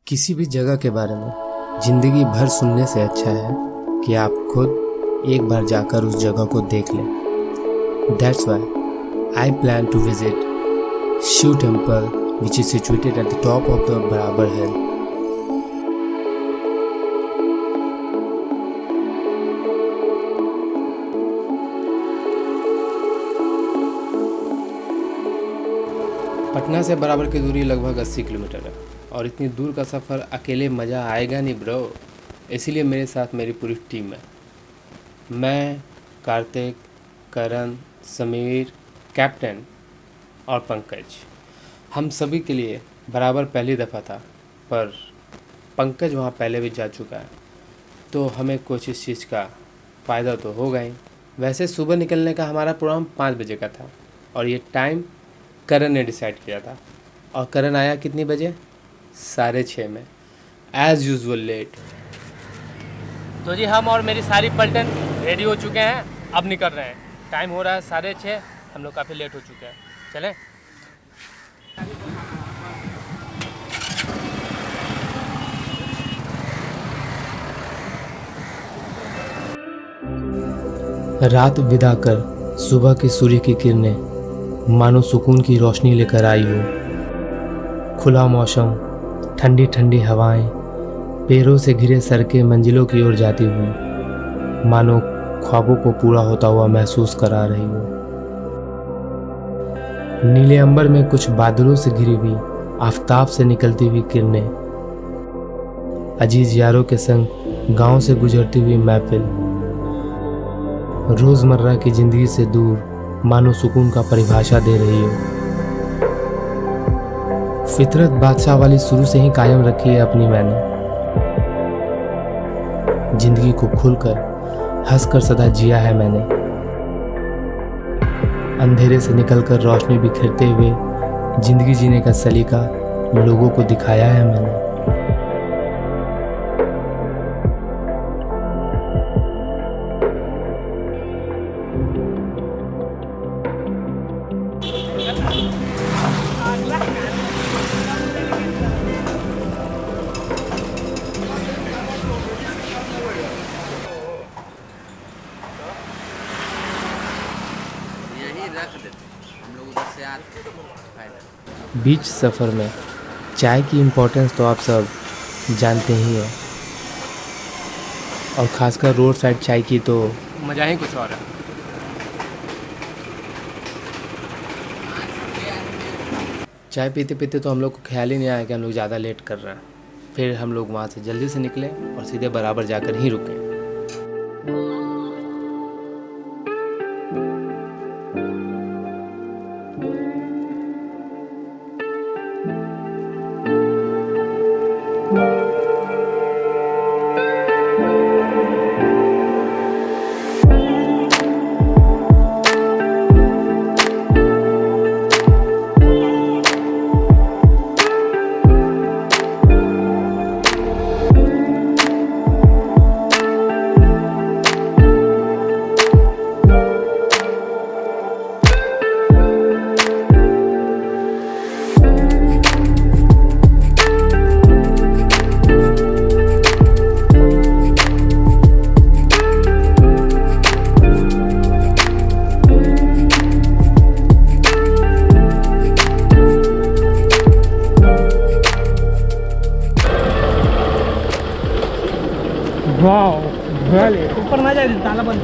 किसी भी जगह के बारे में ज़िंदगी भर सुनने से अच्छा है कि आप खुद एक बार जाकर उस जगह को देख लें। That's why I plan to visit Shiv Temple, which is situated at the top of the Barabar Hill. Patna से बराबर की दूरी लगभग 80 किलोमीटर है और इतनी दूर का सफ़र अकेले मज़ा आएगा नहीं ब्रो। इसीलिए मेरे साथ मेरी पूरी टीम है। मैं, कार्तिक, करण, समीर, कैप्टन और पंकज। हम सभी के लिए बराबर पहली दफ़ा था, पर पंकज वहाँ पहले भी जा चुका है, तो हमें कुछ इस चीज़ का फ़ायदा तो होगा ही। वैसे सुबह निकलने का हमारा प्रोग्राम 5 बजे का था और ये टाइम करण ने डिसाइड किया था। और करण आया कितनी बजे? 6:30 में, एज़ यूजुअल लेट। तो जी हम और मेरी सारी पलटन रेडी हो चुके हैं, अब निकल रहे हैं। टाइम हो रहा है 6:30, हम लोग काफ़ी लेट हो चुके हैं। चलें। रात विदा कर सुबह की सूर्य की किरणें मानो सुकून की रोशनी लेकर आई हो। खुला मौसम, ठंडी ठंडी हवाएं, पैरों से घिरे सड़कें मंजिलों की ओर जाती हुई मानो ख्वाबों को पूरा होता हुआ महसूस करा रही हो। नीले अंबर में कुछ बादलों से घिरी हुई आफताब से निकलती हुई किरणें, अजीज यारों के संग गांव से गुजरती हुई महफिल, रोजमर्रा की जिंदगी से दूर मानो सुकून का परिभाषा दे रही हो। फितरत बादशाह वाली शुरू से ही कायम रखी है अपनी मैंने। जिंदगी को खुलकर हंसकर सदा जिया है मैंने। अंधेरे से निकलकर रोशनी बिखेरते हुए जिंदगी जीने का सलीका लोगों को दिखाया है मैंने। बीच सफ़र में चाय की इम्पोर्टेंस तो आप सब जानते ही हैं, और ख़ासकर रोड साइड चाय की तो मज़ा ही कुछ और है। चाय पीते पीते तो हम लोग को ख्याल ही नहीं आया कि हम लोग ज़्यादा लेट कर रहे हैं। फिर हम लोग वहाँ से जल्दी से निकले और सीधे बराबर जाकर ही रुके। ऊपर ना जाए, ताला बंद।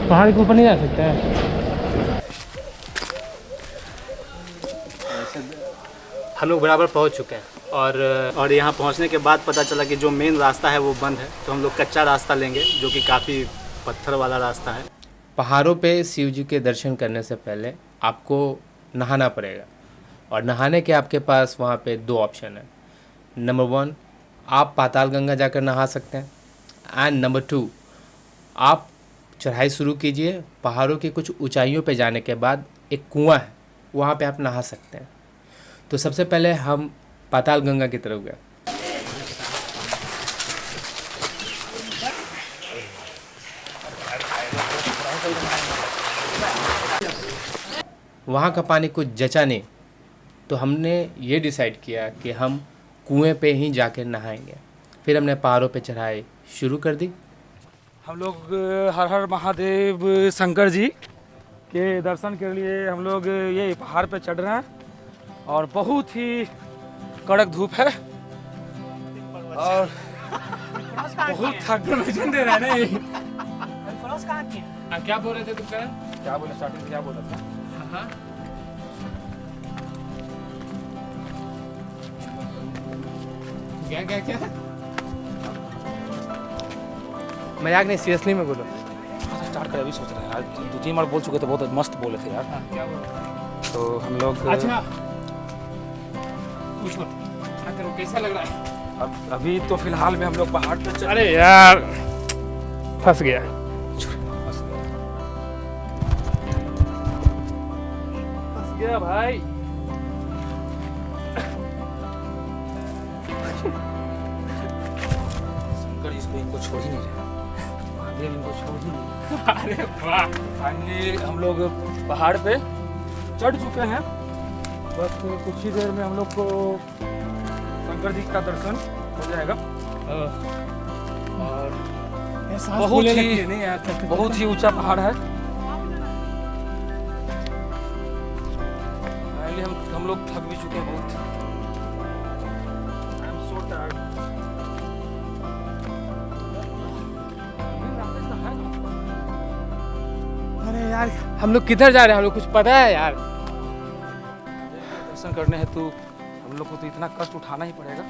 पहाड़ के ऊपर नहीं जा सकते हैं। हम लोग बराबर पहुंच चुके हैं और यहाँ पहुंचने के बाद पता चला कि जो मेन रास्ता है वो बंद है, तो हम लोग कच्चा रास्ता लेंगे जो कि काफ़ी पत्थर वाला रास्ता है। पहाड़ों पे शिव जी के दर्शन करने से पहले आपको नहाना पड़ेगा, और नहाने के आपके पास वहाँ पे 2 ऑप्शन है। नंबर 1, आप पाताल गंगा जाकर नहा सकते हैं, एंड नंबर 2, आप चढ़ाई शुरू कीजिए। पहाड़ों की कुछ ऊंचाइयों पे जाने के बाद एक कुआं है, वहाँ पे आप नहा सकते हैं। तो सबसे पहले हम पाताल गंगा की तरफ गए। वहाँ का पानी कुछ जचा नहीं, तो हमने ये डिसाइड किया कि हम कुएं पे ही जाकर नहाएंगे। फिर हमने पहाड़ों पे चढ़ाई शुरू कर दी। हम लोग हर हर महादेव शंकर जी के दर्शन के लिए हम लोग ये पहाड़ पे चढ़ रहे हैं और बहुत ही कड़क धूप है और बहुत थक दे रहा है। क्या बोल रहे थे तुम करण? क्या बोले स्टार्टिंग में क्या बोल रहा था? हाँ क्या क्या क्या मजाक नहीं, सीरियसली में बोलो। स्टार्ट कर अभी सोच रहे हैं यार, 2-3 बार बोल चुके थे, बहुत मस्त बोले थे यार। क्या बोलो? तो हम लोग अच्छा पूछो क्या करो, कैसा लग रहा है? अब अभी तो फिलहाल में हम लोग पहाड़ पे चल। अरे यार फंस गया। फंस गया भाई। शंकर जी इसको इनको छोड़ ही नहीं रहे, महादेव इनको छोड़ ही नहीं। अरे वाह, फाइनली हम लोग पहाड़ पे चढ़ चुके हैं। बस कुछ ही देर में हम लोग को शंकर जी का दर्शन हो जाएगा और बहुत ही ऊंचा पहाड़ है। फाइनली हम लोग थक भी चुके हैं बहुत। I am so tired. अरे यार हम लोग किधर जा रहे हैं? हम लोग कुछ पता है यार? दर्शन करने हेतु हम लोग को तो इतना कष्ट उठाना ही पड़ेगा।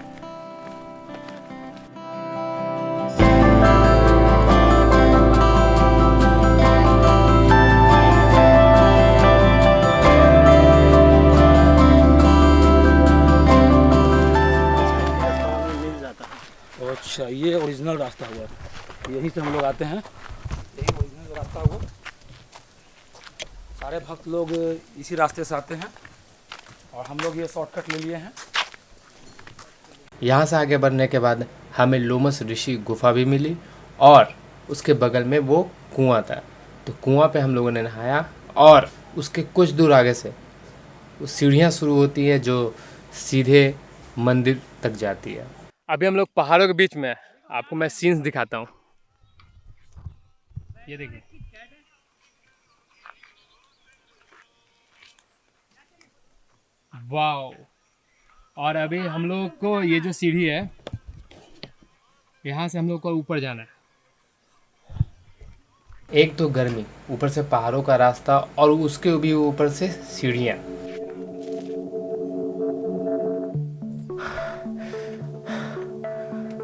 अच्छा ये ओरिजिनल रास्ता हुआ, यहीं से हम लोग आते हैं, यही ओरिजिनल रास्ता हुआ। सारे भक्त लोग इसी रास्ते से आते हैं और हम लोग ये शॉर्टकट ले लिए हैं। यहाँ से आगे बढ़ने के बाद हमें लोमस ऋषि गुफा भी मिली और उसके बगल में वो कुआं था। तो कुआं पे हम लोगों ने नहाया और उसके कुछ दूर आगे से वो सीढ़ियाँ शुरू होती है जो सीधे मंदिर तक जाती है। अभी हम लोग पहाड़ों के बीच में, आपको मैं सीन्स दिखाता हूँ। ये देखिए, वाओ। और अभी हम लोग को ये जो सीढ़ी है, यहाँ से हम लोग को ऊपर जाना है। एक तो गर्मी, ऊपर से पहाड़ों का रास्ता और उसके भी ऊपर से सीढ़ियाँ।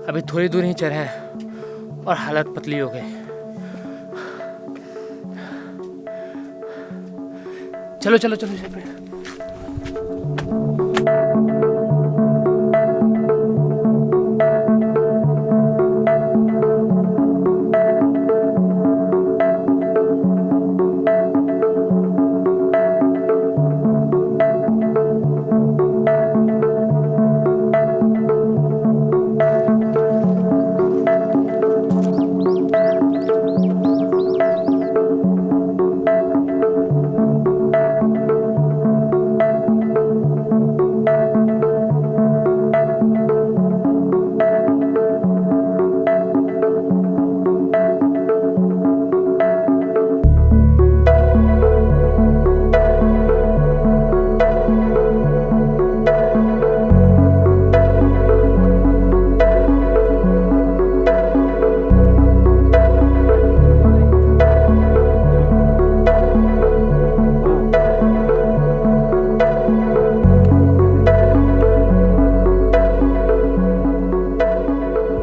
अभी थोड़ी दूर ही चढ़े हैं और हालत पतली हो गई। चलो चलो चलो चलो।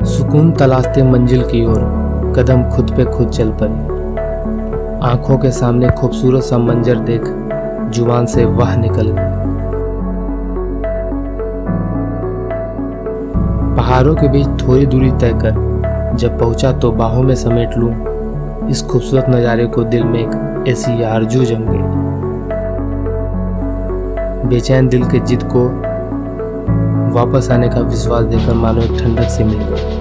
सुकून तलाशते मंजिल की ओर कदम खुद पे खुद चल पड़े। आंखों के सामने खूबसूरत सा मंजर देख जुबान से वाह निकल गई। पहाड़ों के बीच थोड़ी दूरी तय कर जब पहुंचा तो बाहों में समेट लूं इस खूबसूरत नज़ारे को। दिल में एक ऐसी आरजू जम गई, बेचैन दिल के जिद को वापस आने का विश्वास देकर मानो एक ठंडक से मिल गई।